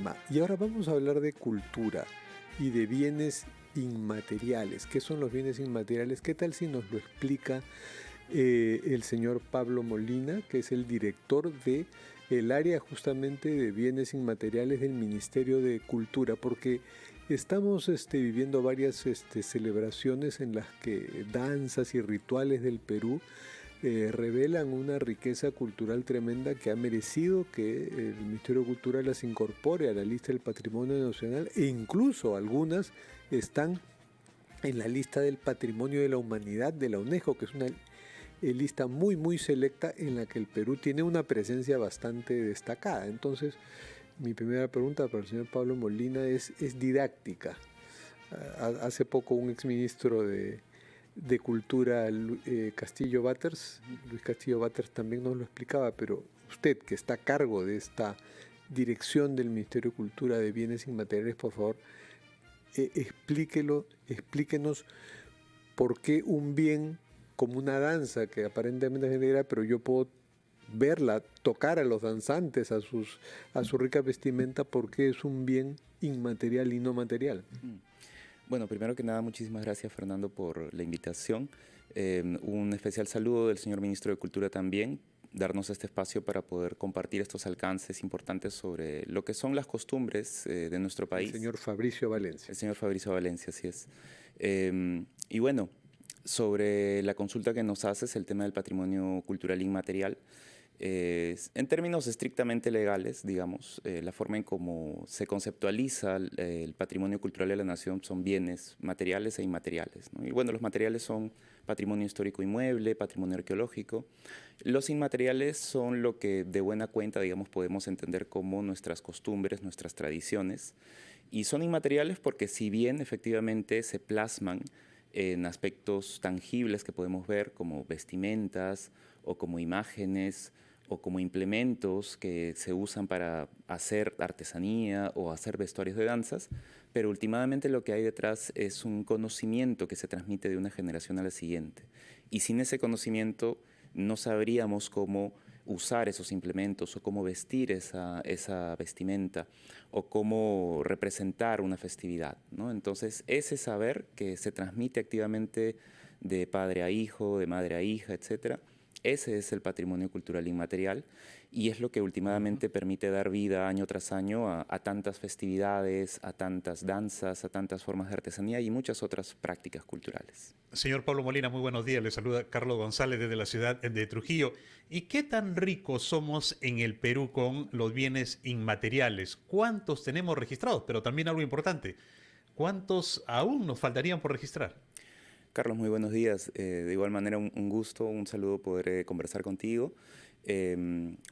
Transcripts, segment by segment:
tema. Y ahora vamos a hablar de cultura y de bienes inmateriales. ¿Qué son los bienes inmateriales? ¿Qué tal si nos lo explica el señor Pablo Molina, que es el director de el área justamente de bienes inmateriales del Ministerio de Cultura? Porque estamos viviendo varias celebraciones en las que danzas y rituales del Perú revelan una riqueza cultural tremenda que ha merecido que el Ministerio de Cultura las incorpore a la lista del Patrimonio Nacional, e incluso algunas están en la lista del Patrimonio de la Humanidad de la UNESCO, que es una lista muy selecta en la que el Perú tiene una presencia bastante destacada. Entonces, mi primera pregunta para el señor Pablo Molina es didáctica. Hace poco un exministro de Cultura, Castillo Batters, Luis Castillo Batters, también nos lo explicaba, pero usted, que está a cargo de esta dirección del Ministerio de Cultura de Bienes Inmateriales, por favor, explíquenos por qué un bien como una danza que aparentemente es negra, pero yo puedo verla, tocar a los danzantes, a su rica vestimenta, porque es un bien inmaterial y no material. Bueno, primero que nada, muchísimas gracias, Fernando, por la invitación. Un especial saludo del señor Ministro de Cultura también, darnos este espacio para poder compartir estos alcances importantes sobre lo que son las costumbres de nuestro país. El señor Fabricio Valencia. El señor Fabricio Valencia, así es. Y bueno, sobre la consulta que nos haces, el tema del patrimonio cultural inmaterial, en términos estrictamente legales, digamos, la forma en cómo se conceptualiza el patrimonio cultural de la nación son bienes materiales e inmateriales, ¿no? Y bueno, los materiales son patrimonio histórico inmueble, patrimonio arqueológico. Los inmateriales son lo que de buena cuenta, digamos, podemos entender como nuestras costumbres, nuestras tradiciones. Y son inmateriales porque si bien efectivamente se plasman en aspectos tangibles que podemos ver como vestimentas o como imágenes o como implementos que se usan para hacer artesanía o hacer vestuarios de danzas, pero últimamente lo que hay detrás es un conocimiento que se transmite de una generación a la siguiente. Y sin ese conocimiento no sabríamos cómo usar esos implementos o cómo vestir esa vestimenta o cómo representar una festividad, ¿no? Entonces, ese saber que se transmite activamente de padre a hijo, de madre a hija, etcétera, ese es el patrimonio cultural inmaterial y es lo que últimamente permite dar vida año tras año a tantas festividades, a tantas danzas, a tantas formas de artesanía y muchas otras prácticas culturales. Señor Pablo Molina, muy buenos días. Le saluda Carlos González desde la ciudad de Trujillo. ¿Y qué tan ricos somos en el Perú con los bienes inmateriales? ¿Cuántos tenemos registrados? Pero también algo importante, ¿cuántos aún nos faltarían por registrar? Carlos, muy buenos días. De igual manera, un gusto, un saludo poder conversar contigo.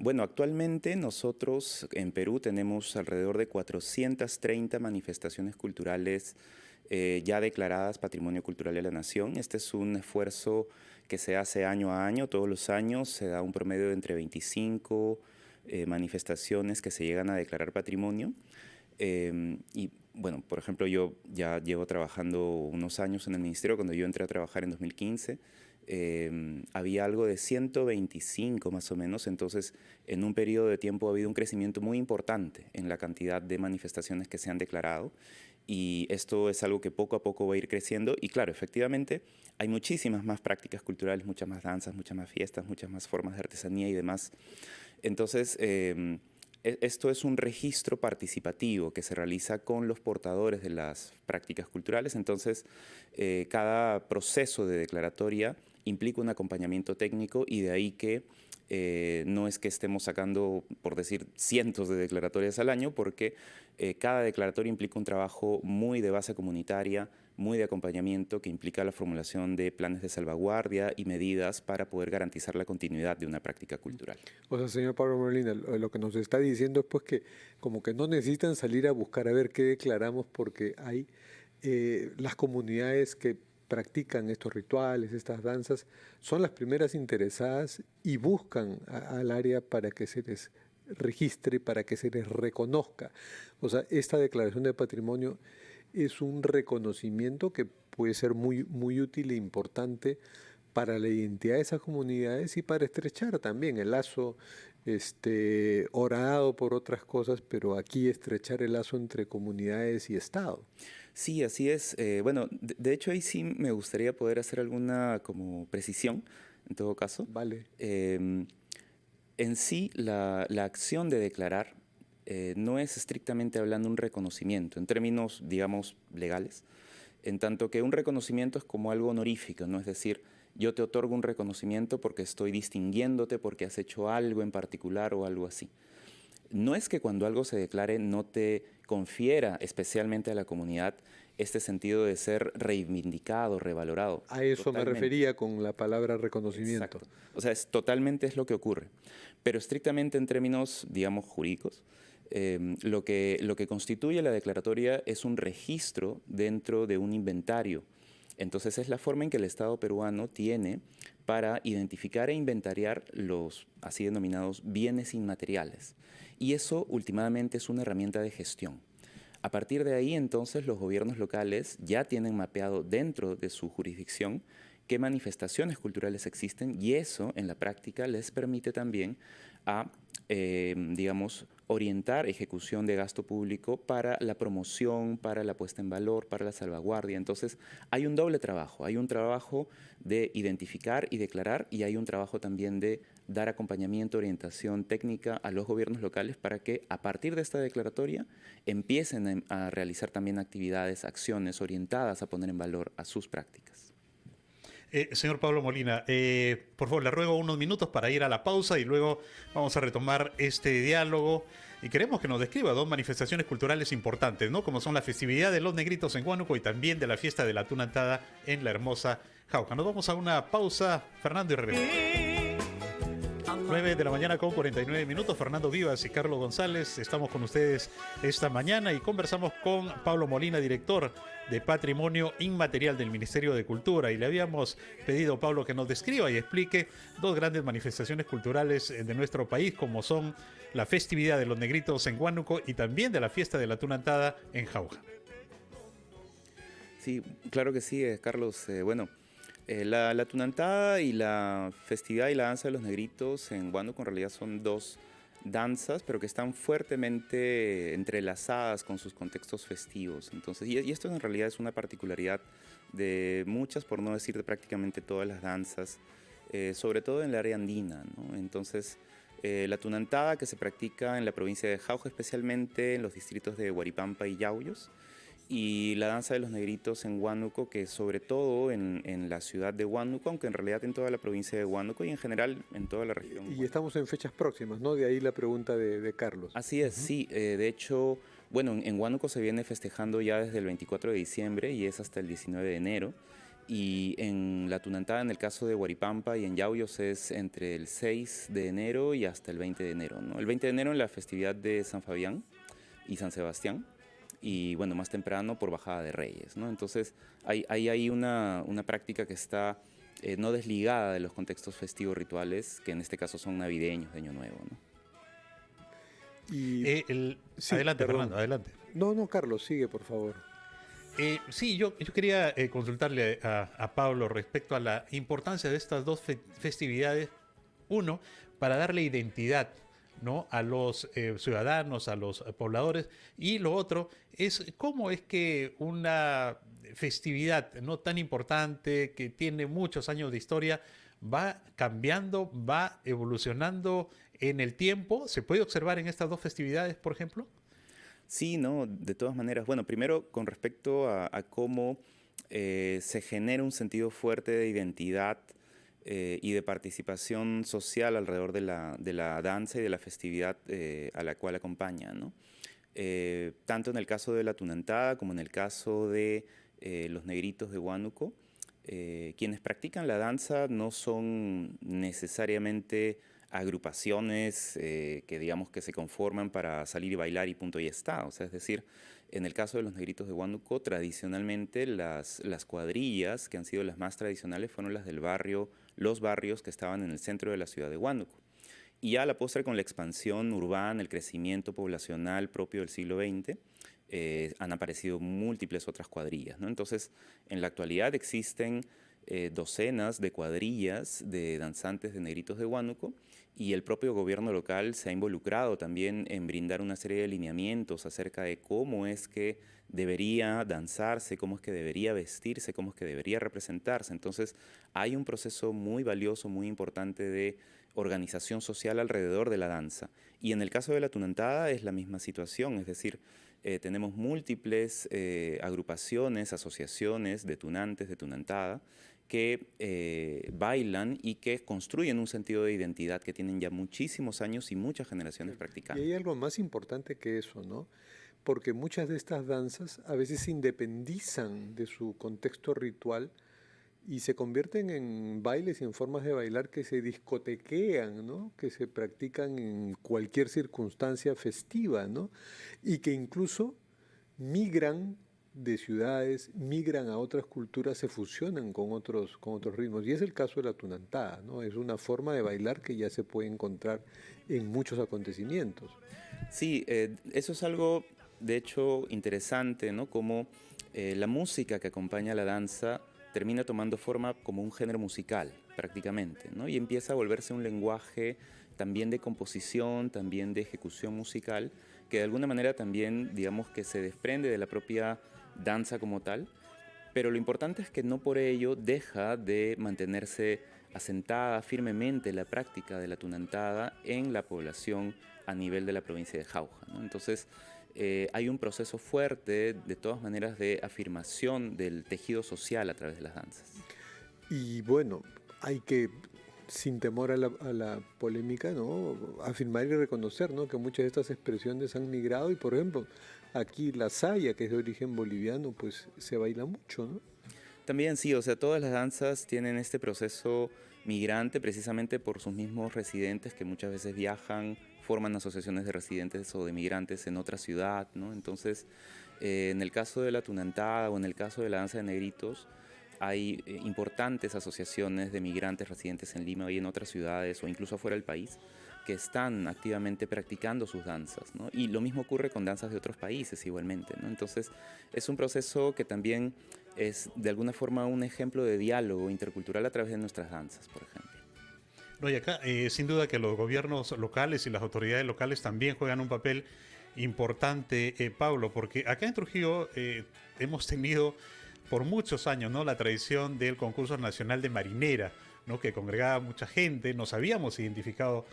Bueno, actualmente nosotros en Perú tenemos alrededor de 430 manifestaciones culturales ya declaradas Patrimonio Cultural de la Nación. Este es un esfuerzo que se hace año a año, todos los años se da un promedio de entre 25 manifestaciones que se llegan a declarar patrimonio. Y bueno, por ejemplo, yo ya llevo trabajando unos años en el ministerio. Cuando yo entré a trabajar en 2015, había algo de 125 más o menos. Entonces, en un periodo de tiempo ha habido un crecimiento muy importante en la cantidad de manifestaciones que se han declarado. Y esto es algo que poco a poco va a ir creciendo. Y claro, efectivamente, hay muchísimas más prácticas culturales, muchas más danzas, muchas más fiestas, muchas más formas de artesanía y demás. Entonces, esto es un registro participativo que se realiza con los portadores de las prácticas culturales. Entonces, cada proceso de declaratoria implica un acompañamiento técnico y de ahí que no es que estemos sacando, por decir, cientos de declaratorias al año, porque cada declaratoria implica un trabajo muy de base comunitaria, muy de acompañamiento, que implica la formulación de planes de salvaguardia y medidas para poder garantizar la continuidad de una práctica cultural. O sea, señor Pablo Molina, lo que nos está diciendo es pues que como que no necesitan salir a buscar a ver qué declaramos, porque hay las comunidades que practican estos rituales, estas danzas, son las primeras interesadas y buscan al área para que se les registre, para que se les reconozca. O sea, esta declaración de patrimonio es un reconocimiento que puede ser muy útil e importante para la identidad de esas comunidades y para estrechar también el lazo, horadado por otras cosas, pero aquí estrechar el lazo entre comunidades y Estado. Sí, así es. Bueno, de hecho ahí sí me gustaría poder hacer alguna como precisión, en todo caso. Vale. En sí, la acción de declarar no es estrictamente hablando un reconocimiento, en términos, digamos, legales, en tanto que un reconocimiento es como algo honorífico, ¿no? Es decir, yo te otorgo un reconocimiento porque estoy distinguiéndote, porque has hecho algo en particular o algo así. No es que cuando algo se declare no te confiera especialmente a la comunidad este sentido de ser reivindicado, revalorado. A eso Totalmente. me refería con la palabra reconocimiento. Exacto. O sea, totalmente es lo que ocurre. Pero estrictamente en términos, digamos, jurídicos, lo que constituye la declaratoria es un registro dentro de un inventario. Entonces es la forma en que el Estado peruano tiene para identificar e inventariar los así denominados bienes inmateriales. Y eso últimamente es una herramienta de gestión. A partir de ahí, entonces, los gobiernos locales ya tienen mapeado dentro de su jurisdicción qué manifestaciones culturales existen y eso, en la práctica, les permite también a, digamos, orientar ejecución de gasto público para la promoción, para la puesta en valor, para la salvaguardia. Entonces, hay un doble trabajo. Hay un trabajo de identificar y declarar y hay un trabajo también de dar acompañamiento, orientación técnica a los gobiernos locales para que a partir de esta declaratoria empiecen a realizar también actividades, acciones orientadas a poner en valor a sus prácticas. Señor Pablo Molina, por favor, le ruego unos minutos para ir a la pausa y luego vamos a retomar este diálogo. Y queremos que nos describa dos manifestaciones culturales importantes, ¿no? Como son la festividad de los Negritos en Huánuco y también de la fiesta de la Tunantada en la hermosa Jauja. Nos vamos a una pausa, Fernando, y regresamos. 9 de la mañana con 49 minutos. Fernando Vivas y Carlos González estamos con ustedes esta mañana y conversamos con Pablo Molina, director de Patrimonio Inmaterial del Ministerio de Cultura. Y le habíamos pedido, Pablo, que nos describa y explique dos grandes manifestaciones culturales de nuestro país, como son la festividad de los Negritos en Huánuco y también de la fiesta de la Tunantada en Jauja. Sí, claro que sí, Carlos. La Tunantada y la festividad y la danza de los Negritos en Huánuco en realidad son dos danzas, pero que están fuertemente entrelazadas con sus contextos festivos. Entonces, y esto en realidad es una particularidad de muchas, por no decir de prácticamente todas las danzas, sobre todo en el área andina, ¿no? Entonces, la Tunantada que se practica en la provincia de Jauja, especialmente en los distritos de Huaripampa y Yauyos, y la danza de los Negritos en Huánuco, que sobre todo en la ciudad de Huánuco, aunque en realidad en toda la provincia de Huánuco y en general en toda la región. Y estamos en fechas próximas, ¿no? De ahí la pregunta de Carlos. Así es, sí. De hecho, bueno, en Huánuco se viene festejando ya desde el 24 de diciembre y es hasta el 19 de enero. Y en la Tunantada, en el caso de Huaripampa y en Yauyos, es entre el 6 de enero y hasta el 20 de enero, ¿no? El 20 de enero en la festividad de San Fabián y San Sebastián. Y bueno, más temprano por Bajada de Reyes, ¿no? Entonces hay una práctica que está no desligada de los contextos festivos rituales, que en este caso son navideños, de Año Nuevo, ¿no? Sí, adelante, perdón. Fernando, adelante. No, Carlos, sigue, por favor. Sí, yo quería consultarle a Pablo respecto a la importancia de estas dos festividades. Uno, para darle identidad, ¿no?, a los ciudadanos, a los pobladores, y lo otro es cómo es que una festividad no tan importante, que tiene muchos años de historia, va cambiando, va evolucionando en el tiempo. ¿Se puede observar en estas dos festividades, por ejemplo? Sí, no, de todas maneras. Bueno, primero con respecto a cómo se genera un sentido fuerte de identidad y de participación social alrededor de la danza y de la festividad a la cual acompaña, ¿no? Tanto en el caso de la Tunantada como en el caso de los Negritos de Huánuco, quienes practican la danza no son necesariamente agrupaciones que digamos que se conforman para salir y bailar y punto y está. O sea, es decir, en el caso de los Negritos de Huánuco, tradicionalmente las cuadrillas que han sido las más tradicionales fueron las del barrio, los barrios que estaban en el centro de la ciudad de Huánuco. Y ya a la postre, con la expansión urbana, el crecimiento poblacional propio del siglo XX, han aparecido múltiples otras cuadrillas, ¿no? Entonces, en la actualidad existen docenas de cuadrillas de danzantes de negritos de Huánuco, y el propio gobierno local se ha involucrado también en brindar una serie de lineamientos acerca de cómo es que debería danzarse, cómo es que debería vestirse, cómo es que debería representarse. Entonces hay un proceso muy valioso, muy importante de organización social alrededor de la danza. Y en el caso de la tunantada es la misma situación, es decir, tenemos múltiples agrupaciones, asociaciones de tunantes, de tunantada, que bailan y que construyen un sentido de identidad, que tienen ya muchísimos años y muchas generaciones practicando. Y hay algo más importante que eso, ¿no? Porque muchas de estas danzas a veces se independizan de su contexto ritual y se convierten en bailes y en formas de bailar que se discotequean, ¿no? Que se practican en cualquier circunstancia festiva, ¿no? Y que incluso migran de ciudades, migran a otras culturas, se fusionan con otros ritmos. Y es el caso de la tunantada, ¿no? Es una forma de bailar que ya se puede encontrar en muchos acontecimientos. Sí, eso es algo, de hecho, interesante, ¿no? Como la música que acompaña a la danza termina tomando forma como un género musical, prácticamente, ¿no? Y empieza a volverse un lenguaje también de composición, también de ejecución musical, que de alguna manera también, digamos, que se desprende de la propia danza como tal, pero lo importante es que no por ello deja de mantenerse asentada firmemente la práctica de la tunantada en la población a nivel de la provincia de Jauja, ¿no? Entonces, hay un proceso fuerte, de todas maneras, de afirmación del tejido social a través de las danzas. Y bueno, hay que, sin temor a la polémica, ¿no? Afirmar y reconocer, ¿no? Que muchas de estas expresiones han migrado y, por ejemplo, aquí la saya, que es de origen boliviano, pues se baila mucho, ¿no? También sí, o sea, todas las danzas tienen este proceso migrante precisamente por sus mismos residentes que muchas veces viajan, forman asociaciones de residentes o de migrantes en otra ciudad, ¿no? Entonces, en el caso de la tunantada o en el caso de la danza de negritos, hay importantes asociaciones de migrantes residentes en Lima y en otras ciudades o incluso afuera del país que están activamente practicando sus danzas, ¿no? Y lo mismo ocurre con danzas de otros países igualmente, ¿no? Entonces, es un proceso que también es de alguna forma un ejemplo de diálogo intercultural a través de nuestras danzas, por ejemplo. No, y acá, sin duda que los gobiernos locales y las autoridades locales también juegan un papel importante, Pablo, porque acá en Trujillo hemos tenido por muchos años, ¿no?, la tradición del concurso nacional de marinera, ¿no?, que congregaba mucha gente. Nos habíamos identificado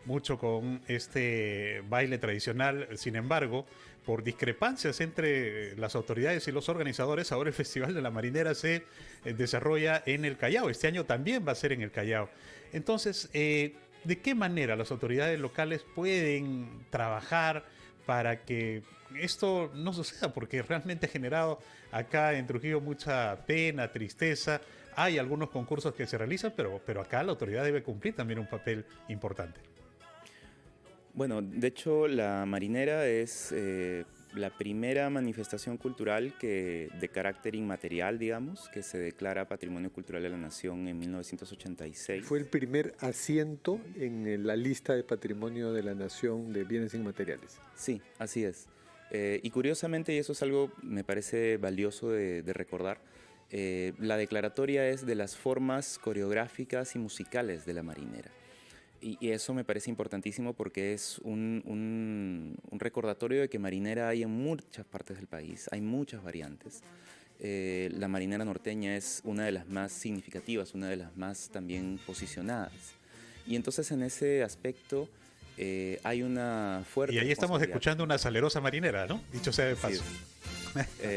mucho con este baile tradicional. Sin embargo, por discrepancias entre las autoridades y los organizadores, ahora el Festival de la Marinera se desarrolla en el Callao. Este año también va a ser en el Callao. Entonces, ¿de qué manera las autoridades locales pueden trabajar para que esto no suceda? Porque realmente ha generado acá en Trujillo mucha pena, tristeza. Hay algunos concursos que se realizan, pero acá la autoridad debe cumplir también un papel importante. Bueno, de hecho, la marinera es la primera manifestación cultural de carácter inmaterial, digamos, que se declara Patrimonio Cultural de la Nación en 1986. Fue el primer asiento en la lista de Patrimonio de la Nación de Bienes Inmateriales. Sí, así es. Y curiosamente, y eso es algo me parece valioso de recordar, la declaratoria es de las formas coreográficas y musicales de la marinera. Y eso me parece importantísimo porque es un recordatorio de que marinera hay en muchas partes del país, hay muchas variantes. La marinera norteña es una de las más significativas, una de las más también posicionadas. Y entonces en ese aspecto hay una fuerte... Y ahí estamos escuchando una salerosa marinera, ¿no? Dicho sea de paso. Sí.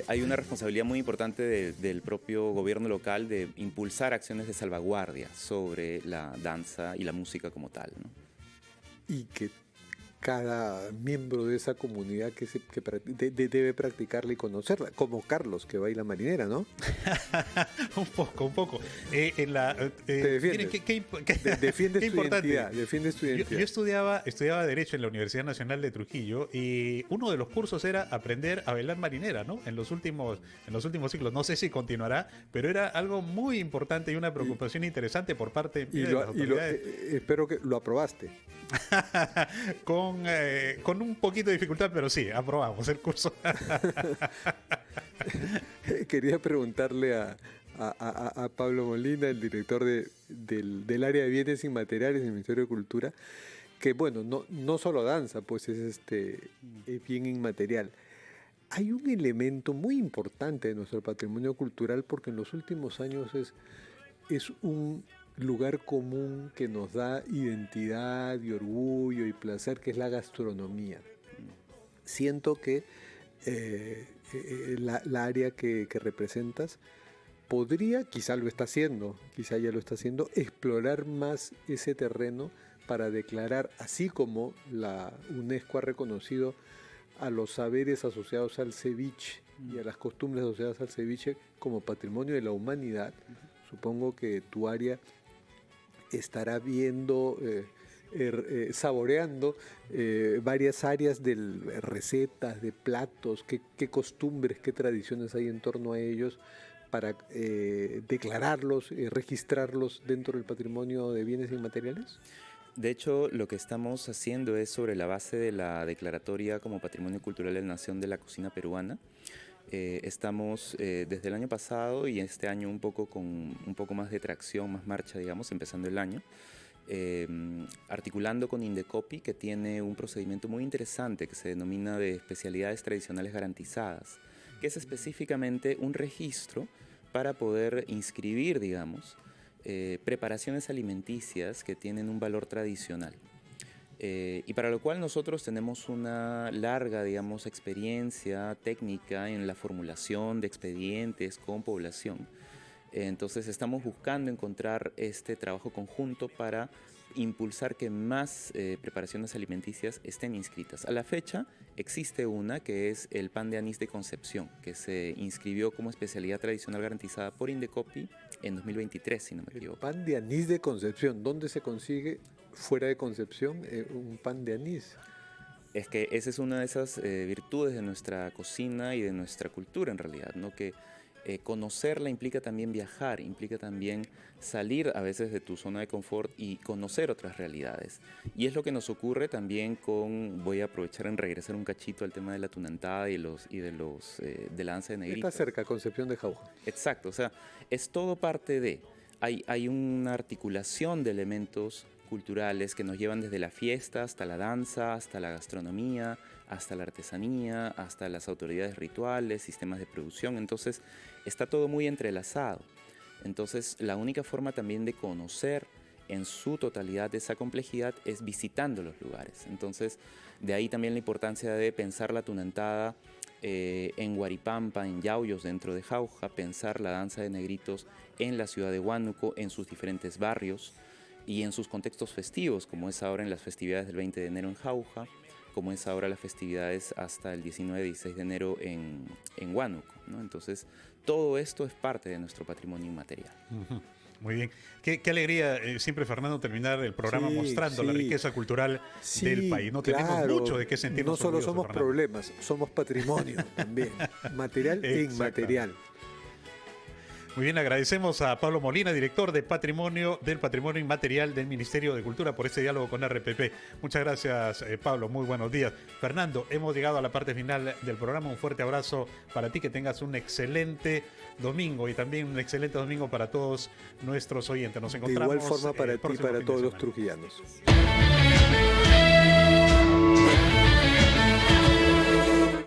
Hay una responsabilidad muy importante del propio gobierno local de impulsar acciones de salvaguardia sobre la danza y la música como tal, ¿no? Y que cada miembro de esa comunidad debe practicarla y conocerla, como Carlos, que baila marinera, ¿no? Un poco. Te defiendes. Defiendes tu identidad. Yo estudiaba Derecho en la Universidad Nacional de Trujillo y uno de los cursos era aprender a bailar marinera, ¿no? En los últimos siglos. No sé si continuará, pero era algo muy importante y una preocupación interesante por parte de las autoridades. Espero que lo aprobaste. Con un poquito de dificultad, pero sí, aprobamos el curso. Quería preguntarle a a Pablo Molina, el director del área de bienes inmateriales del Ministerio de Cultura, que bueno, no solo danza, pues es bien inmaterial. Hay un elemento muy importante de nuestro patrimonio cultural porque en los últimos años es un lugar común que nos da identidad y orgullo y placer, que es la gastronomía. Siento que la área que representas podría, quizá lo está haciendo, quizá ya lo está haciendo, explorar más ese terreno para declarar, así como la UNESCO ha reconocido a los saberes asociados al ceviche y a las costumbres asociadas al ceviche como patrimonio de la humanidad. Supongo que tu área estará viendo, saboreando varias áreas de recetas, de platos, qué costumbres, qué tradiciones hay en torno a ellos para declararlos, registrarlos dentro del patrimonio de bienes inmateriales. De hecho, lo que estamos haciendo es sobre la base de la declaratoria como Patrimonio Cultural de la Nación de la Cocina Peruana. Estamos desde el año pasado y este año con un poco más de tracción, más marcha, digamos, empezando el año, articulando con Indecopi, que tiene un procedimiento muy interesante que se denomina de especialidades tradicionales garantizadas, que es específicamente un registro para poder inscribir, digamos, preparaciones alimenticias que tienen un valor tradicional. Y para lo cual nosotros tenemos una larga, digamos, experiencia técnica en la formulación de expedientes con población. Entonces estamos buscando encontrar este trabajo conjunto para impulsar que más preparaciones alimenticias estén inscritas. A la fecha existe una que es el pan de anís de Concepción, que se inscribió como especialidad tradicional garantizada por Indecopi en 2023, si no me equivoco. El pan de anís de Concepción, ¿dónde se consigue fuera de Concepción un pan de anís? Es que esa es una de esas virtudes de nuestra cocina y de nuestra cultura en realidad, ¿no? Que conocerla implica también viajar, implica también salir a veces de tu zona de confort y conocer otras realidades. Y es lo que nos ocurre también voy a aprovechar en regresar un cachito al tema de la tunantada de la danza de negritos. Está cerca, Concepción de Jauja. Exacto, o sea, es todo parte de. Hay una articulación de elementos culturales que nos llevan desde la fiesta hasta la danza, hasta la gastronomía, hasta la artesanía, hasta las autoridades rituales, sistemas de producción. Entonces, está todo muy entrelazado. Entonces, la única forma también de conocer en su totalidad esa complejidad es visitando los lugares. Entonces, de ahí también la importancia de pensar la tunantada en Huaripampa, en Yauyos, dentro de Jauja, pensar la danza de negritos en la ciudad de Huánuco, en sus diferentes barrios y en sus contextos festivos, como es ahora en las festividades del 20 de enero en Jauja, como es ahora las festividades hasta el 19-16 de enero en Huánuco, ¿no? Entonces, todo esto es parte de nuestro patrimonio inmaterial. Uh-huh. Muy bien. Qué alegría siempre, Fernando, terminar el programa mostrando la riqueza cultural del país. No tenemos mucho de qué sentirnos. No solo somos problemas, somos patrimonio también, material e inmaterial. Muy bien, agradecemos a Pablo Molina, director del Patrimonio Inmaterial del Ministerio de Cultura, por este diálogo con RPP. Muchas gracias, Pablo. Muy buenos días. Fernando, hemos llegado a la parte final del programa. Un fuerte abrazo para ti, que tengas un excelente domingo y también un excelente domingo para todos nuestros oyentes. Nos encontramos de igual forma para ti y para todos los trujillanos.